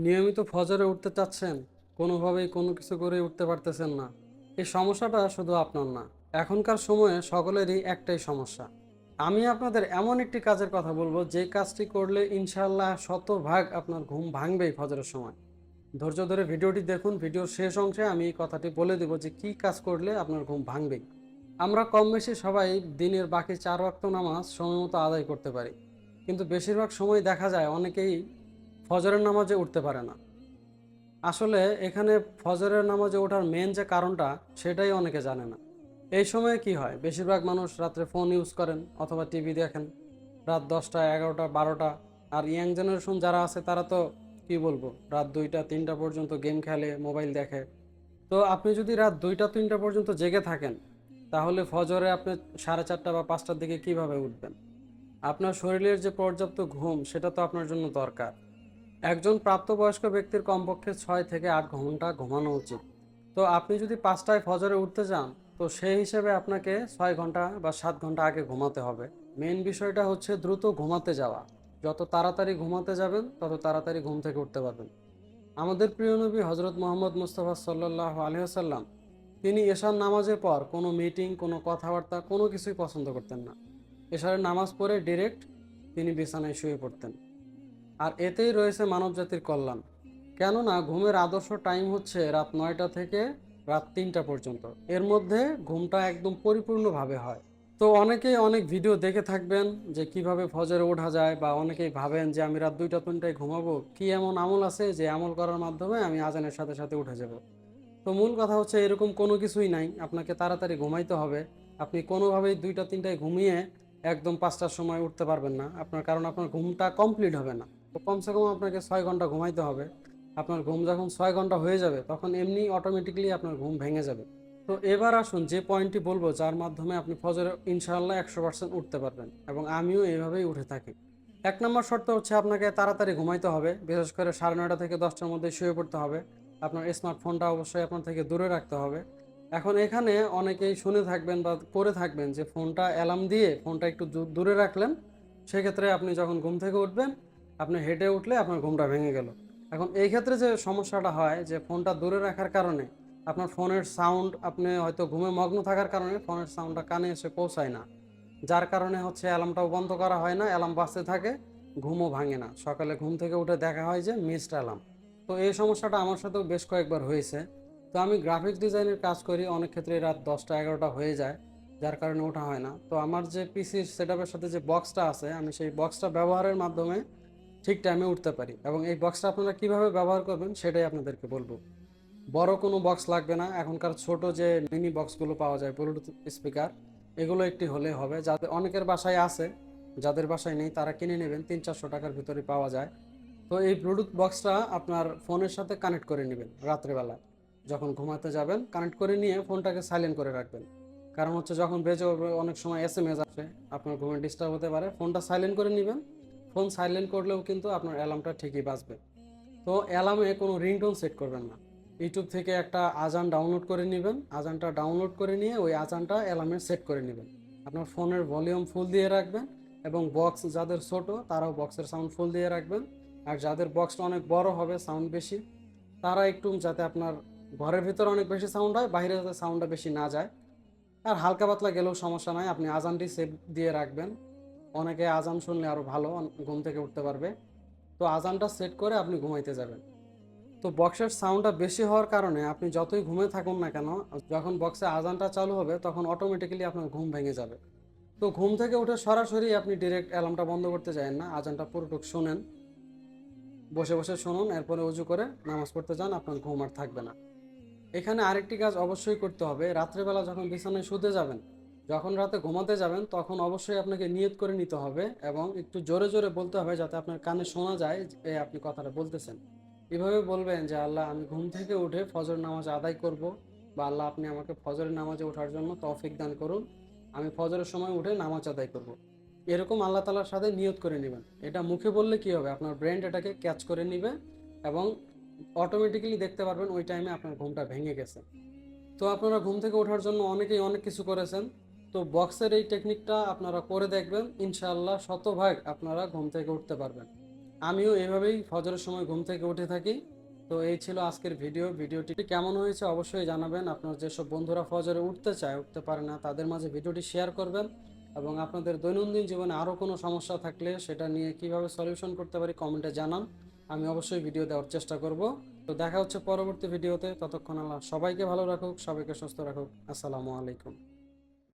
নিয়মিত ফজরে উঠতে চাচ্ছেন, কোনোভাবেই কোনো কিছু করে উঠতে পারতেছেন না। এই সমস্যাটা শুধু আপনার না, এখনকার সময়ে সকলেরই একটাই সমস্যা। আমি আপনাদের এমন একটি কাজের কথা বলবো, যে কাজটি করলে ইনশাআল্লাহ শতভাগ আপনার ঘুম ভাঙবেই ফজরের সময়। ধৈর্য ধরে ভিডিওটি দেখুন। ভিডিওর শেষ অংশে আমি এই কথাটি বলে দেব যে কী কাজ করলে আপনার ঘুম ভাঙবেই। আমরা কম বেশি সবাই দিনের বাকি 4 ওয়াক্ত নামাজ সময়মতো আদায় করতে পারি, কিন্তু বেশিরভাগ সময় দেখা যায় অনেকেই ফজরের নামাজে উঠতে পারে না। আসলে এখানে ফজরের নামাজে ওঠার মেন যে কারণটা, সেটাই অনেকে জানে না। এই সময়ে কি হয়, বেশিরভাগ মানুষ রাত্রে ফোন ইউজ করেন অথবা টিভি দেখেন রাত 10টা 11টা 12টা। আর ইয়াং জেনারেশন যারা আছে তারা তো কি বলবো, রাত 2টা 3টা পর্যন্ত গেম খেলে, মোবাইল দেখে। তো আপনি যদি রাত 2টা 3টা পর্যন্ত জেগে থাকেন, তাহলে ফজরে আপনি 4:30 বা 5টার দিকে কিভাবে উঠবেন? আপনার শরীরের যে পর্যাপ্ত ঘুম, সেটা তো আপনার জন্য দরকার। একজন প্রাপ্তবয়স্ক ব্যক্তির কমপক্ষে 6 থেকে 8 ঘন্টা ঘুমানো উচিত। তো আপনি যদি 5টায় ফজরে উঠতে চান, তো সেই হিসেবে আপনাকে 6 ঘন্টা বা 7 ঘন্টা আগে ঘুমাতে হবে। মেন বিষয়টা হচ্ছে দ্রুত ঘুমাতে যাওয়া। যত তাড়াতাড়ি ঘুমাতে যাবেন, তত তাড়াতাড়ি ঘুম থেকে উঠতে পারবেন। আমাদের প্রিয় নবী হজরত মোহাম্মদ মুস্তাফা সাল্লাল্লাহু আলাইহি ওয়াসাল্লাম, তিনি এশার নামাজের পর কোনো মিটিং, কোনো কথাবার্তা, কোনো কিছুই পছন্দ করতেন না। এশারের নামাজ পড়ে ডিরেক্ট তিনি বিছানায় শুয়ে পড়তেন। আর এতেই রয়েছে মানবজাতির কল্যাণ। কেননা ঘুমের আদর্শ টাইম হচ্ছে রাত 9টা থেকে রাত 3টা পর্যন্ত। এর মধ্যে ঘুমটা একদম পরিপূর্ণভাবে হয়। তো অনেকেই অনেক ভিডিও দেখে থাকবেন যে কিভাবে ফজরে ওঠা যায়, বা অনেকেই ভাবেন যে আমি রাত 2টা 3টায় ঘুমাবো, কি এমন আমল আছে যে আমল করার মাধ্যমে আমি আজানের সাথে সাথে উঠে যাব। তো মূল কথা হচ্ছে এরকম কোনো কিছুই নাই। আপনাকে তাড়াতাড়ি ঘুমাইতে হবে। আপনি কোনোভাবেই 2টা 3টায় ঘুমিয়ে একদম 5টার সময় উঠতে পারবেন না, কারণ আপনার ঘুমটা কমপ্লিট হবে না। তো কমসে কম আপনাকে 6 ঘন্টা ঘুমাইতে হবে। আপনার ঘুম যখন 6 ঘন্টা হয়ে যাবে, তখন এমনি অটোমেটিকলি আপনার ঘুম ভেঙে যাবে। তো এবার আসুন যে পয়েন্টটি বলবো, যার মাধ্যমে আপনি ফজরে ইনশাআল্লাহ 100% উঠতে পারবেন, এবং আমিও এইভাবেই উঠে থাকি। 1 নম্বর শর্ত হচ্ছে আপনাকে তাড়াতাড়ি ঘুমাইতে হবে। বিশেষ করে 9:30 থেকে 10টার মধ্যে শুয়ে পড়তে হবে। আপনার স্মার্টফোনটা অবশ্যই আপনার থেকে দূরে রাখতে হবে। এখন এখানে অনেকেই শুনে থাকবেন বা করে থাকবেন যে ফোনটা অ্যালার্ম দিয়ে ফোনটা একটু দূরে রাখলেন, সেক্ষেত্রে আপনি যখন ঘুম থেকে উঠবেন, আপনি হেঁটে উঠলে আপনার ঘুমটা ভেঙে গেল। এখন এই ক্ষেত্রে যে সমস্যাটা হয়, যে ফোনটা দূরে রাখার কারণে আপনার ফোনের সাউন্ড, আপনি হয়তো ঘুমে মগ্ন থাকার কারণে ফোনের সাউন্ডটা কানে এসে পৌঁছায় না, যার কারণে হচ্ছে অ্যালার্মটাও বন্ধ করা হয় না, অ্যালার্ম বাজতে থাকে, ঘুমও ভাঙে না। সকালে ঘুম থেকে উঠে দেখা হয় যে মিসড অ্যালার্ম। তো এই সমস্যাটা আমার সাথেও বেশ কয়েকবার হয়েছে। তো আমি গ্রাফিক্স ডিজাইনের কাজ করি, অনেক ক্ষেত্রে রাত 10টা 11টা হয়ে যায়, যার কারণে ওঠা হয় না। তো আমার যে পিসি সেটআপের সাথে যে বক্সটা আছে, আমি সেই বক্সটা ব্যবহারের মাধ্যমে ঠিক টাইমে উঠতে পারি। এবং এই বক্সটা আপনারা কিভাবে ব্যবহার করবেন সেটাই আপনাদেরকে বলবো। বড় কোনো বক্স লাগবে না, এখনকার ছোট যে মিনি বক্সগুলো পাওয়া যায় ব্লুটুথ স্পিকার, এগুলো একটি হলে হবে। যাদের অনেকের বাসায় আছে, যাদের বাসায় নেই তারা কিনে নেবেন, 300-400 টাকার ভিতরে পাওয়া যায়। তো এই ব্লুটুথ বক্সটা আপনার ফোনের সাথে কানেক্ট করে নেবেন। রাত্রেবেলা যখন ঘুমাতে যাবেন, কানেক্ট করে নিয়ে ফোনটাকে সাইলেন্ট করে রাখবেন। কারণ হচ্ছে যখন বেজে উঠবে, অনেক সময় এসএমএস আসে, আপনার ঘুমে ডিস্টার্ব হতে পারে। ফোনটা সাইলেন্ট করে নেবেন। ফোন সাইলেন্ট করলেও কিন্তু আপনার অ্যালার্মটা ঠিকই বাজবে। তো অ্যালার্মে কোনো রিংটোন সেট করবেন না। ইউটিউব থেকে একটা আজান ডাউনলোড করে নেবেন। আজানটা ডাউনলোড করে নিয়ে ওই আজানটা অ্যালার্মে সেট করে নেবেন। আপনার ফোনের ভলিউম ফুল দিয়ে রাখবেন, এবং বক্স যাদের ছোট তারাও বক্সের সাউন্ড ফুল দিয়ে রাখবেন। আর যাদের বক্সটা অনেক বড় হবে, সাউন্ড বেশি, তারা একটু যাতে আপনার ঘরের ভিতরে অনেক বেশি সাউন্ড হয়, বাইরে যাতে সাউন্ডটা বেশি না যায়। আর হালকা পাতলা গেলেও সমস্যা নাই, আপনি আজানটি সেট দিয়ে রাখবেন। অনেকে আজান শুনলে আরও ভালো ঘুম থেকে উঠতে পারবে। তো আজানটা সেট করে আপনি ঘুমাইতে যাবেন। তো বক্সের সাউন্ডটা বেশি হওয়ার কারণে আপনি যতই ঘুমে থাকুন না কেন, যখন বক্সে আজানটা চালু হবে তখন অটোমেটিক্যালি আপনার ঘুম ভেঙে যাবে। তো ঘুম থেকে উঠে সরাসরি আপনি ডিরেক্ট অ্যালার্মটা বন্ধ করতে যাবেন না, আজানটা পুরোটুক শুনেন, বসে বসে শুনুন, এরপরে উজু করে নামাজ পড়তে যান, আপনার ঘুম আর থাকবে না। এখানে আরেকটি কাজ অবশ্যই করতে হবে। রাত্রেবেলা যখন বিছানায় শুতে যাবেন, যখন রাতে ঘুমাতে যাবেন, তখন অবশ্যই আপনাকে নিয়ত করে নিতে হবে, এবং একটু জোরে জোরে বলতে হবে যাতে আপনার কানে শোনা যায় যে আপনি কথাটা বলতেছেন। এভাবে বলবেন যে আল্লাহ, আমি ঘুম থেকে উঠে ফজর নামাজ আদায় করব, বা আল্লাহ আপনি আমাকে ফজরের নামাজে ওঠার জন্য তৌফিক দান করুন, আমি ফজরের সময় উঠে নামাজ আদায় করব। এরকম আল্লাহ তাআলার সাথে নিয়ত করে নেবেন। এটা মুখে বললে কি হবে, আপনার ব্রেন এটাকে ক্যাচ করে নিবে, এবং অটোমেটিক্যালি দেখতে পারবেন ওই টাইমে আপনার ঘুমটা ভেঙে গেছে। তো আপনারা ঘুম থেকে ওঠার জন্য অনেকেই অনেক কিছু করেছেন। তো বক্সের এই টেকনিকটা আপনারা করে দেখবেন, ইনশাআল্লাহ শতভাগ আপনারা ঘুম থেকে উঠতে পারবেন। আমিও এভাবেই ফজরের সময় ঘুম থেকে উঠে থাকি। তো এই ছিল আজকের ভিডিওটি কেমন হয়েছে অবশ্যই জানাবেন। আপনার যেসব বন্ধুরা ফজরে উঠতে চায়, উঠতে পারে না, তাদের মাঝে ভিডিওটি শেয়ার করবেন। এবং আপনাদের দৈনন্দিন জীবনে আরও কোনো সমস্যা থাকলে সেটা নিয়ে কিভাবে সলিউশন করতে পারি কমেন্টে জানান। আমি অবশ্যই ভিডিও দেওয়ার চেষ্টা করব। তো দেখা হচ্ছে পরবর্তী ভিডিওতে। ততক্ষণ আল্লাহ সবাইকে ভালো রাখুক, সবাইকে সুস্থ রাখুক। আসসালামু আলাইকুম।